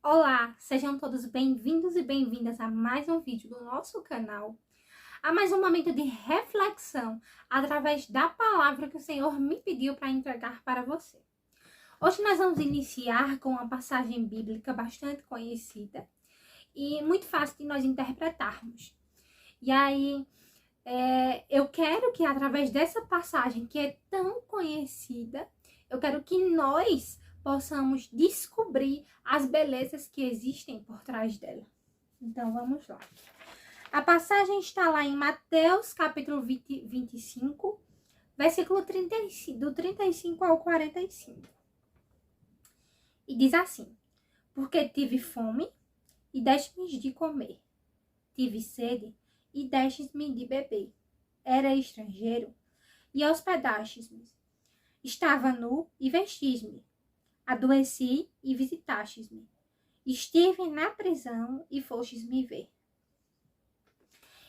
Olá, sejam todos bem-vindos e bem-vindas a mais um vídeo do nosso canal, a mais um momento de reflexão através da palavra que o Senhor me pediu para entregar para você. Hoje nós vamos iniciar com uma passagem bíblica bastante conhecida e muito fácil de nós interpretarmos. E aí, eu quero que através dessa passagem que é tão conhecida, eu quero que nós possamos descobrir as belezas que existem por trás dela. Então, vamos lá. A passagem está lá em Mateus, capítulo 25, versículo 35, do 35 ao 45. E diz assim: porque tive fome e deste-me de comer. Tive sede e destes-me de beber. Era estrangeiro e hospedastes-me. Estava nu e vestis-me. Adoeci e visitastes-me. Estive na prisão e fostes-me ver.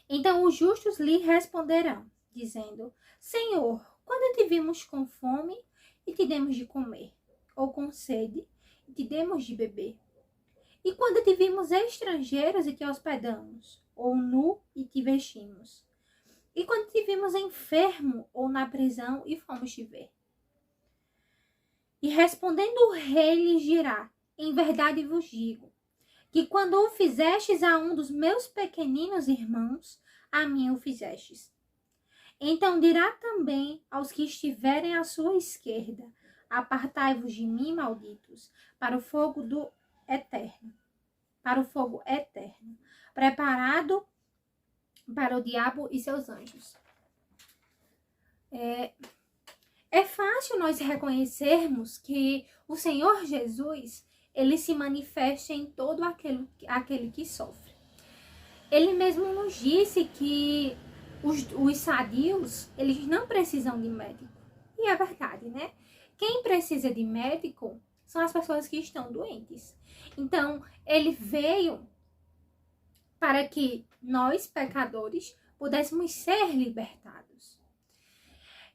Então os justos lhe responderão, dizendo: Senhor, quando te vimos com fome e te demos de comer, ou com sede e te demos de beber? E quando te vimos estrangeiros e te hospedamos, ou nu e te vestimos? E quando te vimos enfermo ou na prisão e fomos te ver? E respondendo o rei lhes dirá: em verdade vos digo, que quando o fizestes a um dos meus pequeninos irmãos, a mim o fizestes. Então dirá também aos que estiverem à sua esquerda: apartai-vos de mim, malditos, para o fogo do eterno, para o fogo eterno, preparado para o diabo e seus anjos. É fácil nós reconhecermos que o Senhor Jesus, ele se manifesta em todo aquele que sofre. Ele mesmo nos disse que os sadios, eles não precisam de médico. E é verdade, né? Quem precisa de médico são as pessoas que estão doentes. Então, ele veio para que nós, pecadores, pudéssemos ser libertados.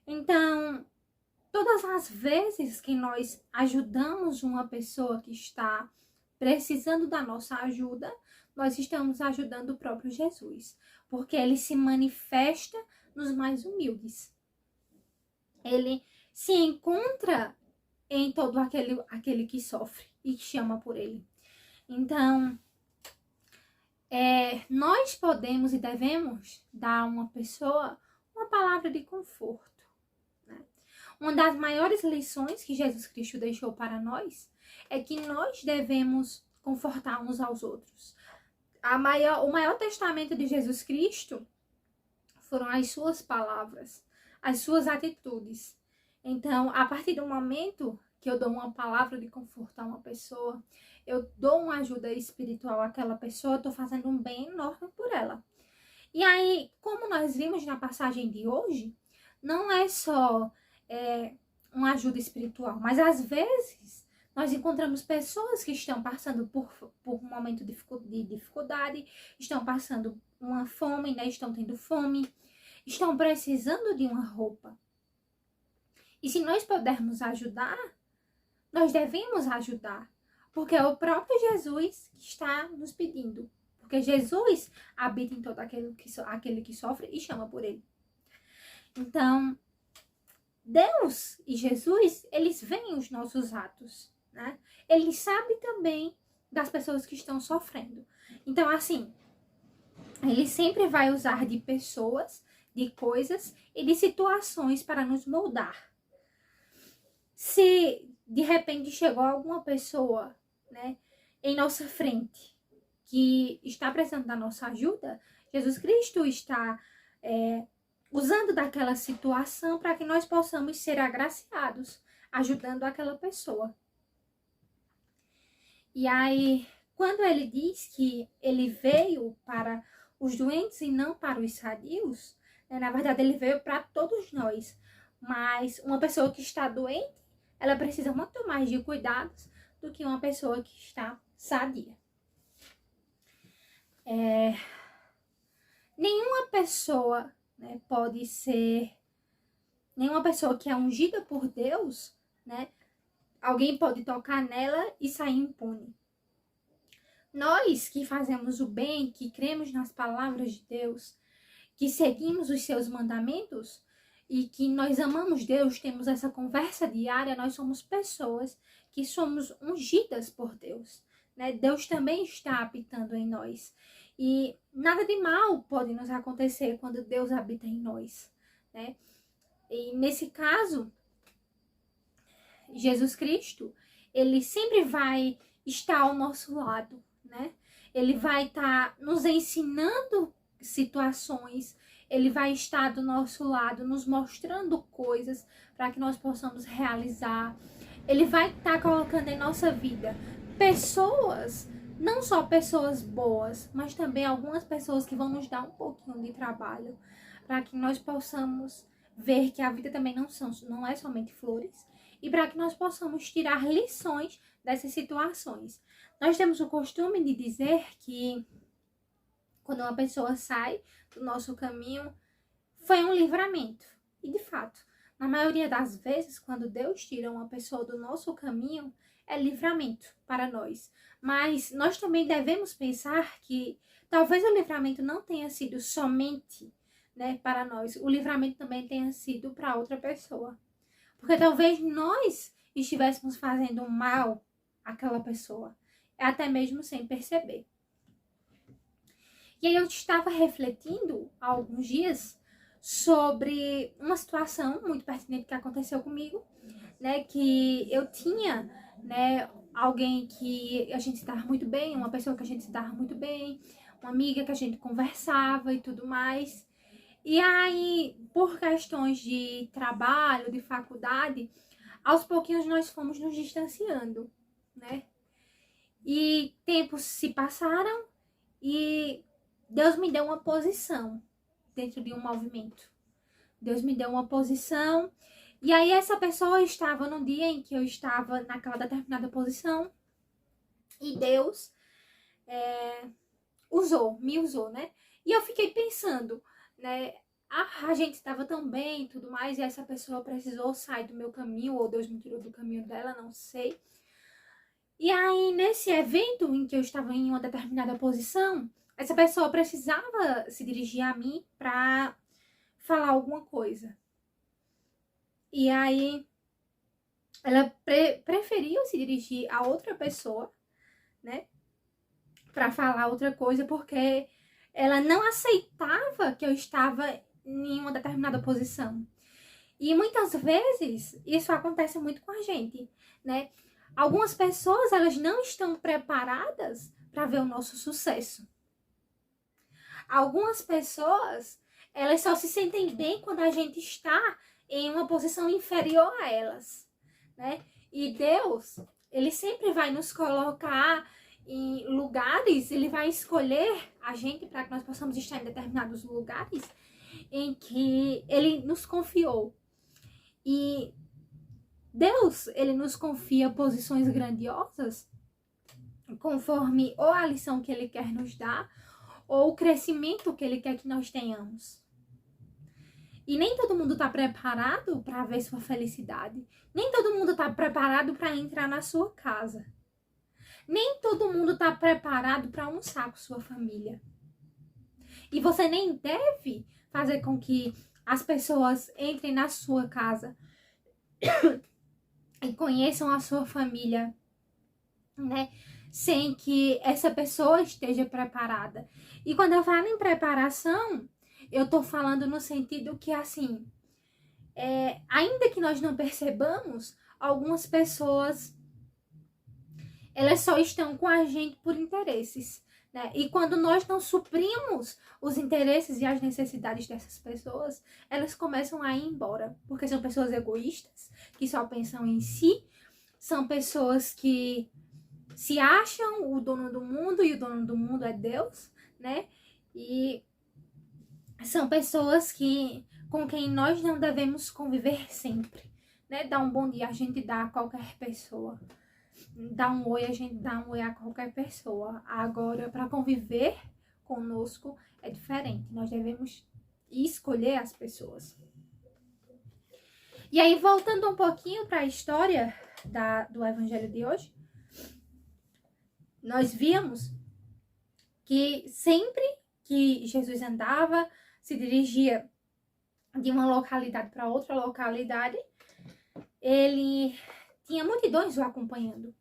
Então, todas as vezes que nós ajudamos uma pessoa que está precisando da nossa ajuda, nós estamos ajudando o próprio Jesus, porque ele se manifesta nos mais humildes. Ele se encontra em todo aquele que sofre e que chama por ele. Então, nós podemos e devemos dar a uma pessoa uma palavra de conforto. Uma das maiores lições que Jesus Cristo deixou para nós é que nós devemos confortar uns aos outros. O maior testamento de Jesus Cristo foram as suas palavras, as suas atitudes. Então, a partir do momento que eu dou uma palavra de conforto a uma pessoa, eu dou uma ajuda espiritual àquela pessoa, eu estou fazendo um bem enorme por ela. E aí, como nós vimos na passagem de hoje, não é só uma ajuda espiritual, mas às vezes nós encontramos pessoas que estão passando por um momento de dificuldade, estão passando uma fome, né? Estão tendo fome, estão precisando de uma roupa. E se nós pudermos ajudar, nós devemos ajudar, porque é o próprio Jesus que está nos pedindo, porque Jesus habita em todo aquele que sofre e chama por ele. Então, Deus e Jesus, eles veem os nossos atos, né? Ele sabe também das pessoas que estão sofrendo. Então, assim, ele sempre vai usar de pessoas, de coisas e de situações para nos moldar. Se de repente chegou alguma pessoa, né, em nossa frente que está precisando da nossa ajuda, Jesus Cristo está usando daquela situação para que nós possamos ser agraciados, ajudando aquela pessoa. E aí, quando ele diz que ele veio para os doentes e não para os sadios, né, na verdade ele veio para todos nós. Mas uma pessoa que está doente, ela precisa muito mais de cuidados do que uma pessoa que está sadia. Nenhuma pessoa, né, pode ser, nenhuma pessoa que é ungida por Deus, né, alguém pode tocar nela e sair impune. Nós que fazemos o bem, que cremos nas palavras de Deus, que seguimos os seus mandamentos e que nós amamos Deus, temos essa conversa diária, nós somos pessoas que somos ungidas por Deus, né? Deus também está habitando em nós. E nada de mal pode nos acontecer quando Deus habita em nós, né? E nesse caso, Jesus Cristo, ele sempre vai estar ao nosso lado, né? Ele vai estar nos ensinando situações, ele vai estar do nosso lado, nos mostrando coisas para que nós possamos realizar. Ele vai estar colocando em nossa vida pessoas, não só pessoas boas, mas também algumas pessoas que vão nos dar um pouquinho de trabalho, para que nós possamos ver que a vida também não é somente flores, e para que nós possamos tirar lições dessas situações. Nós temos o costume de dizer que quando uma pessoa sai do nosso caminho, foi um livramento. E de fato, na maioria das vezes, quando Deus tira uma pessoa do nosso caminho, é livramento para nós. Mas nós também devemos pensar que talvez o livramento não tenha sido somente, né, para nós. O livramento também tenha sido para outra pessoa. Porque talvez nós estivéssemos fazendo mal àquela pessoa, até mesmo sem perceber. E aí eu estava refletindo há alguns dias sobre uma situação muito pertinente que aconteceu comigo, né, que eu tinha, né, alguém que a gente se dava muito bem, uma pessoa que a gente se dava muito bem, uma amiga que a gente conversava e tudo mais. E aí, por questões de trabalho, de faculdade, aos pouquinhos nós fomos nos distanciando, né? E tempos se passaram e Deus me deu uma posição dentro de um movimento. Deus me deu uma posição. E aí essa pessoa estava no dia em que eu estava naquela determinada posição. E Deus me usou, né? E eu fiquei pensando, né? A gente estava tão bem e tudo mais, e essa pessoa precisou sair do meu caminho, ou Deus me tirou do caminho dela, não sei. E aí, nesse evento em que eu estava em uma determinada posição, essa pessoa precisava se dirigir a mim para falar alguma coisa. E aí, ela preferiu se dirigir a outra pessoa, né, para falar outra coisa, porque ela não aceitava que eu estava em uma determinada posição. E muitas vezes isso acontece muito com a gente, né? Algumas pessoas, elas não estão preparadas para ver o nosso sucesso. Algumas pessoas, elas só se sentem bem quando a gente está em uma posição inferior a elas, né? E Deus, ele sempre vai nos colocar em lugares, ele vai escolher a gente para que nós possamos estar em determinados lugares em que ele nos confiou. E Deus, ele nos confia posições grandiosas conforme ou a lição que ele quer nos dar ou o crescimento que ele quer que nós tenhamos. E nem todo mundo está preparado para ver sua felicidade. Nem todo mundo está preparado para entrar na sua casa. Nem todo mundo está preparado para almoçar com sua família. E você nem deve fazer com que as pessoas entrem na sua casa e conheçam a sua família, né? Sem que essa pessoa esteja preparada. E quando eu falo em preparação, eu tô falando no sentido que, assim, ainda que nós não percebamos, algumas pessoas, elas só estão com a gente por interesses, né? E quando nós não suprimos os interesses e as necessidades dessas pessoas, elas começam a ir embora, porque são pessoas egoístas, que só pensam em si, são pessoas que se acham o dono do mundo e o dono do mundo é Deus, né? E são pessoas com quem nós não devemos conviver sempre, né? Dar um bom dia a gente dá a qualquer pessoa. Dar um oi, a gente dá um oi a qualquer pessoa. Agora, para conviver conosco é diferente. Nós devemos escolher as pessoas. E aí, voltando um pouquinho para a história do evangelho de hoje, nós víamos que sempre que Jesus andava, se dirigia de uma localidade para outra localidade, ele tinha multidões o acompanhando.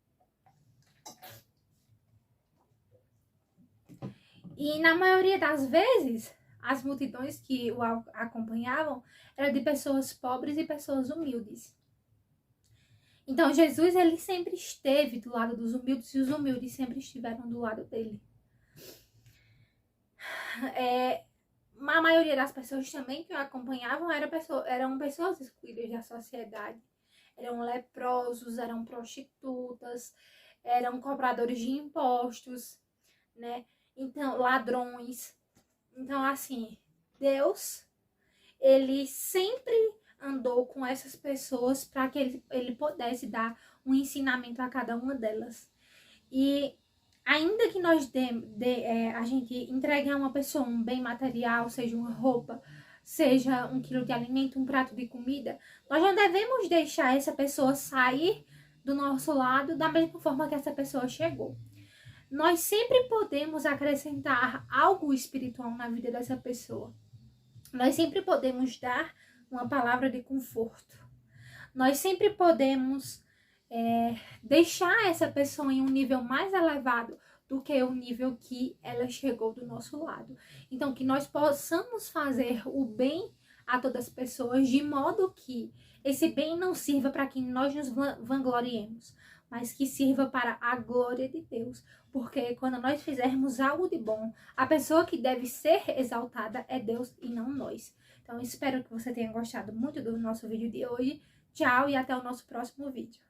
E na maioria das vezes, as multidões que o acompanhavam eram de pessoas pobres e pessoas humildes. Então Jesus, ele sempre esteve do lado dos humildes e os humildes sempre estiveram do lado dele. A maioria das pessoas também que o acompanhavam eram pessoas excluídas da sociedade. Eram leprosos, eram prostitutas, eram cobradores de impostos, né? Então, ladrões. Então, assim, Deus, ele sempre andou com essas pessoas para que ele pudesse dar um ensinamento a cada uma delas. E ainda que a gente entregue a uma pessoa um bem material, seja uma roupa, seja 1 quilo de alimento, um prato de comida, nós não devemos deixar essa pessoa sair do nosso lado da mesma forma que essa pessoa chegou. Nós sempre podemos acrescentar algo espiritual na vida dessa pessoa. Nós sempre podemos dar uma palavra de conforto. Nós sempre podemos deixar essa pessoa em um nível mais elevado do que o nível que ela chegou do nosso lado. Então, que nós possamos fazer o bem a todas as pessoas, de modo que esse bem não sirva para que nós nos vangloriemos, mas que sirva para a glória de Deus. Porque quando nós fizermos algo de bom, a pessoa que deve ser exaltada é Deus e não nós. Então, espero que você tenha gostado muito do nosso vídeo de hoje. Tchau e até o nosso próximo vídeo.